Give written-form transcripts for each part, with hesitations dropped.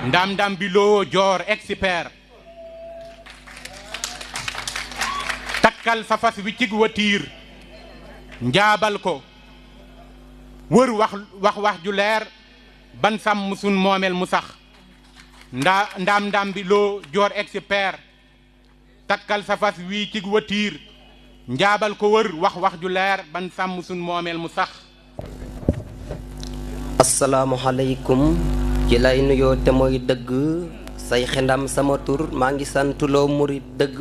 ndam bi loo joor expert takkal sa fas wi cig watiir njaabal ko wër wax ju leer ban sàmm sun moomeel mu sax ndam bi loo joor expert takkal sa fas wi cig watiir njaabal ko wër wax ju leer ban sàmm sun moomeel mu sax. asalaamualeykum ci lay nuyoo te mooy dëgg say xindam sama tur maa ngi santuloo murit dëgg.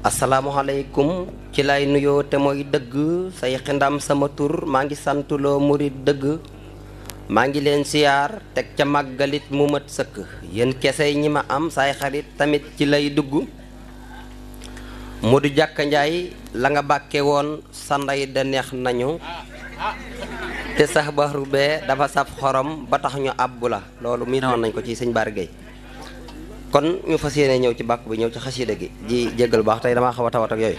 asalaamualeykum ci lay nuyoo te mooy dëgg say xindam sama tur maa ngi santuloo murit dëgg. maa ngi leen siyaar teg ca màggalit mu mat sëkk yéen kese ñi ma am say xarit tamit ci lay dugg. Modou Jàkka Njaay la nga bàkke woon sa ndey da neex nañu te sax ba rubee dafa saf xorom ba tax ñu àbbu la loolu mi noon nañ ko ci sëñ Bara Gueye kon ñu fas yéene ñëw ci bàkk bi ñëw ci xasida gi ji jéggal baax tey damaa xaw a tawat ak yooyu.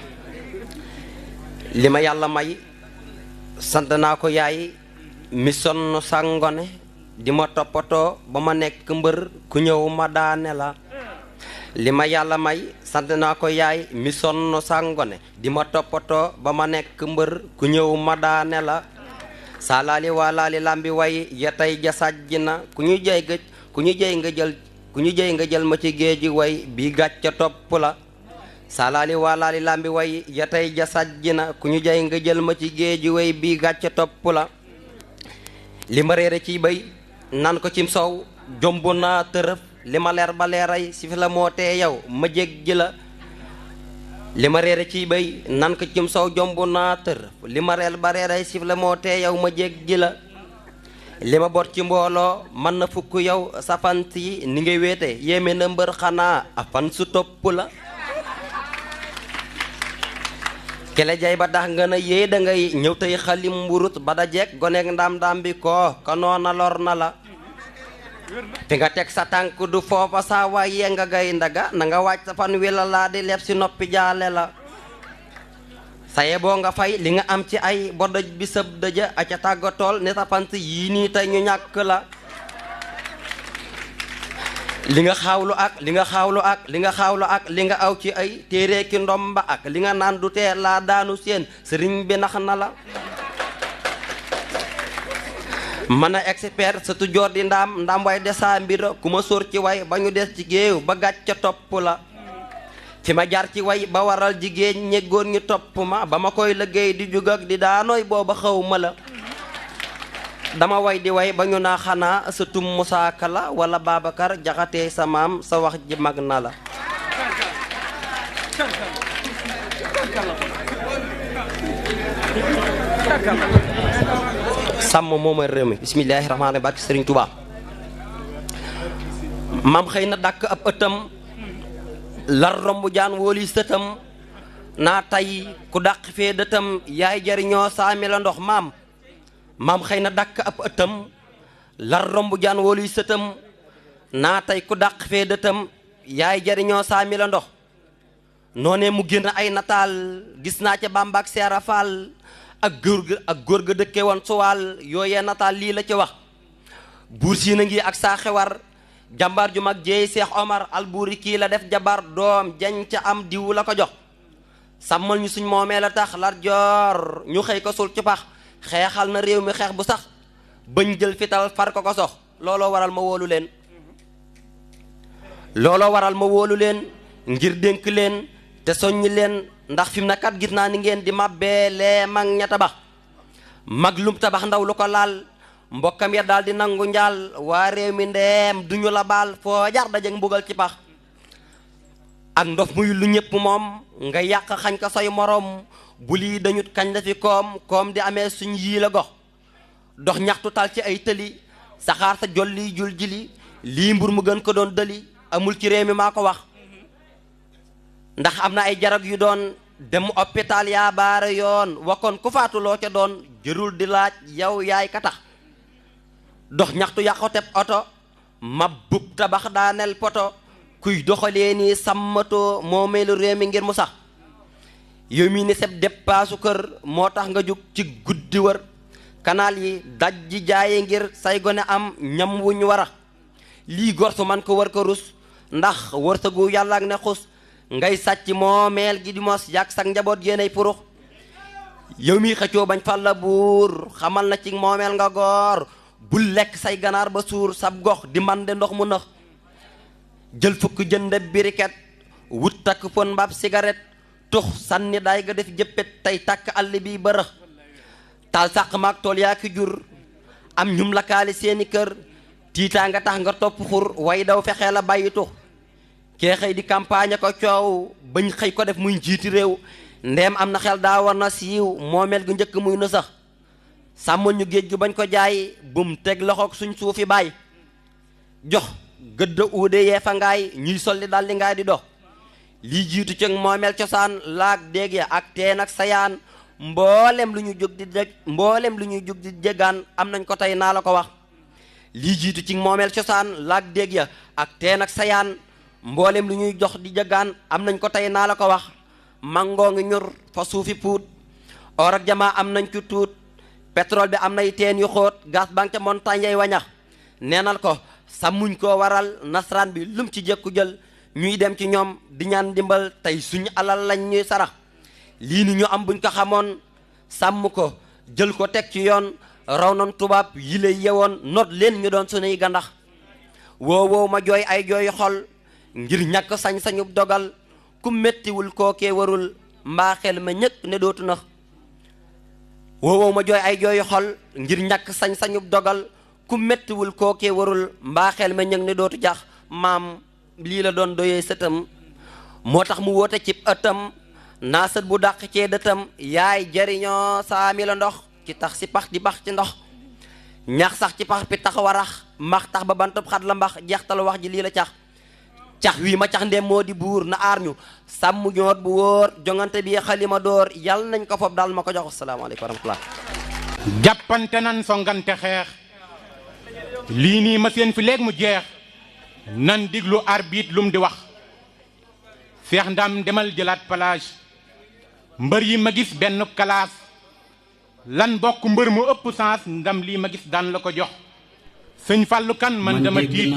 li ma yàlla may sant naa ko yaay mi sonn sàngone di ma toppatoo ba ma nekk mbër ku ñëw ma daane la. li ma yàlla may sant naa ko yaay mi sonn sàngone di ma toppatoo ba ma nekk mbër ku ñëw ma daane la. saalaali waalaali lambi way ya tey ja sàjj na ku ñu jey nga jël ma ci géeji way bi gàcca topp la. saalaali waalaali lambi way ya tey ja sàjj na ku ñu jey nga jël ma ci géeji way bi gàcca topp la. li ma réere ciy bay nan ko cim sow jomb naa tërëf li ma leer ba leeray si fi la moo tee yow ma jéggi la. li ma reere ciy bay nan ko cim sow jomb naa tër li ma reer ba reeray sif la moo tee yow ma jéggi la. li ma bot ci mbooloo mën na fukk yow safant yi ni ngay wéete yéeme na mbër xanaa afan su topp la. kele jay ba tax nga na yee da ngay ñëw tey xalim mburut ba da jeeg goneeg ndam bi koo ka noona lor na la. fi nga teg sa tànk du foofa saa waay yee nga gay ndaga na nga wàcc sa fan wi la laa di leb si noppi jaale la. saye boo nga fay li nga am ci ay bodoj bi sëb dëja a ca tàggatool ne sa fant yii nii tey ñu ñàkk la. li nga xaawlu ak li nga xaawlu ak li nga aw ci ay téere ki ndomba ak li nga naan du tee laa daanu seen sëriñ bi nax na la. mën a expert sa tujoor di ndaam way desaa mbir ku ma sóor ci way ba ñu des ci géew ba gàcca topp la. fi ma jaar ci way ba waral jigéen ñeggoon ñu topp ma ba ma koy liggéey di jug ak di daanooy booba xaw ma la. dama way di way ba ñu naa xanaa sa tum musaaka la wala Babacar Jaxate sa maam sa wax ji mag na la. sàmm mooma réew mi bismillaahi rahmaani rahiim barke Sëriñ Tuubaa. maam xëy na dàkk ab ëttam lar romb jaan wóoli sëtam naa tay ku dàq fee dëtam yaay jariñoo saami la ndox maam xëy na dàkk ab ëttam lar romb jaan wóoli sëtam naa tay ku dàq fee dëtam yaay jariñoo saami la ndox. noonee mu génn ay nataal gis naa ca Bàmba ak Seera Faal ak góor ga dëkke woon suwaal yooyee nataal lii la ci wax. buur siin a ngi ak saa xewar jàmbaar ju mag jeey Seex Omar Albuuri kii la def jabar doom jañ ca am diw la ko jox. sàmmal ñu suñ moomee la tax Lat Joor ñu xëy ko sul ci pax xeexal na réew mi xeex bu sax bañ jël fital far ko sox looloo waral ma wóolu leen ngir dénk leen te soññi leen ndax fi mu ne kat gis naa ni ngeen di mabbee lee mag ña tabax mag lum tabax ndaw lu ko laal mbokkam ya daal di nangu njaal waa réew mi ndeem duñu la baal foo jar dajeg mbugal ci pax. ak ndof muy lu ñëpp moom nga yàq xañ ko say moroom bu lii dañut kañ la fi koom di amee suñ yii la gox. dox ñaxtu tal ci ay tëli saxaar sa jolli jul jili lii mbur mu gën ko doon dëli amul ci réew mi maa ko wax. ndax am na ay jarag yu doon dem hôpital yaa baare yoon wakkoon ku faatuloo ca doon jërul di laaj yow yaay ka tax. dox ñaxtu yàqu teb oto ma bub tabax daaneel poto kuy doxalee nii sàmmatoo moo meelu réew mi ngir mu sax. yow mii ni seb déppaasu kër moo tax nga jug ci guddi wër kanaal yi daj ji jaaye ngir say gone am ñam wuñ war a. lii gorsu man ko war ko rus ndax wërsëgu yàlla ak ne xus ngay sàcc moomeel gi di mos yàgg sak njaboot yéenay purux yow mi xëccoo bañ fal la buur xamal na ci moomeel nga goor bul lekk say ganaar ba suur sab gox di mande ndox mu nëx jël fukk jënd biriket wut takk pon mbaab cigarette tux sànni daay ga def jëppet tey tàkk àll bi bërëx taal sàq maag tool yaa ki jur am ñum lakaali seeni kër tiitaa nga tax nga topp xur way daw fexee la bàyyi tux kee xëy di campagne ko coow bañ xëy ko def muy njiiti réew ndeem am na xel daa war na siiw moomeel gu njëkk muy na sax sàmmoon ñu géej gi bañ ko jaay bum teg loxoog suñ suufi baay jox gëdd uude yee fa ngaay ñuy solli dal li ngaay di dox lii jiitu ci moomeel cosaan laak déeg ya ak teen ak sayaan mboolem lu ñu jóg di dég mboolem lu ñuy jóg di jéggaan am nañ ko tey naa la ko wax lii jiitu ci moomeel cosaan laak déeg ya ak teen ak sayaan mboolem lu ñuy jox di jéggaan am nañ ko tey naa la ko wax mangoo ngi ñur fa suufi puut or ak jamaa am nañ ci tuut pétrole bi am nay teen yu xóot gaz banque ca montagne yay wañax neenal ko sàmmuñ koo waral nasaraan bi lum ci jekku jël ñuy dem ci ñoom di ñaan dimbal tey suñu alal lañ ñuy sarax lii ni ñu am buñ ko xamoon sàmm ko jël ko teg ci yoon raw noon tubaab yi lay yewoon not leen ñu doon sunuy gandax woow ma jooy ay jooy xol ngir ñàkk sañ-sañu dogal ku mettiwul kookee warul mbaa xel ma ñëkk ne dootu nax woow ma jooy ay jooy xol ngir ñàkk sañ-sañu dogal ku mettiwul kookee warul mbaa xel ma ñëkk ne dootu jax maam lii la doon doyee sëtam moo tax mu woote cib ëttam naa sët bu dàq cee dëtam yaay jariñoo saami la ndox ci tax si pax di bax ci ndox ñax sax ci pax pi tax warax max tax ba bantub xat la mbax jeextal wax ji lii la cax cax wii ma cax ndem moo di buur na aar ñu sàmm ñoot bu wóor jongante bi xalima door yàlla nañ ko foofu daal ma ko jox asalaamaaleykum wa rahmatullah jàppante nan songante xeex lii nii ma seen fi léegi mu jeex nan diglu arbitre lum di wax Seex Ndam demal jëlaat plage mbër yi ma gis benn kalaas lan bokk mbër mu ëpp sens ndam lii ma gis daan la ko jox sëñ Fallou kan man dama tiit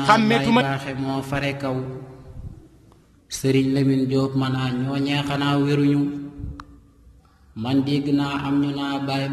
xàmmeetuma baaxe moo fare kaw sëriñ Lamine Diop man a ñooñee xanaa wéruñu man dégg naa am ñu naa baay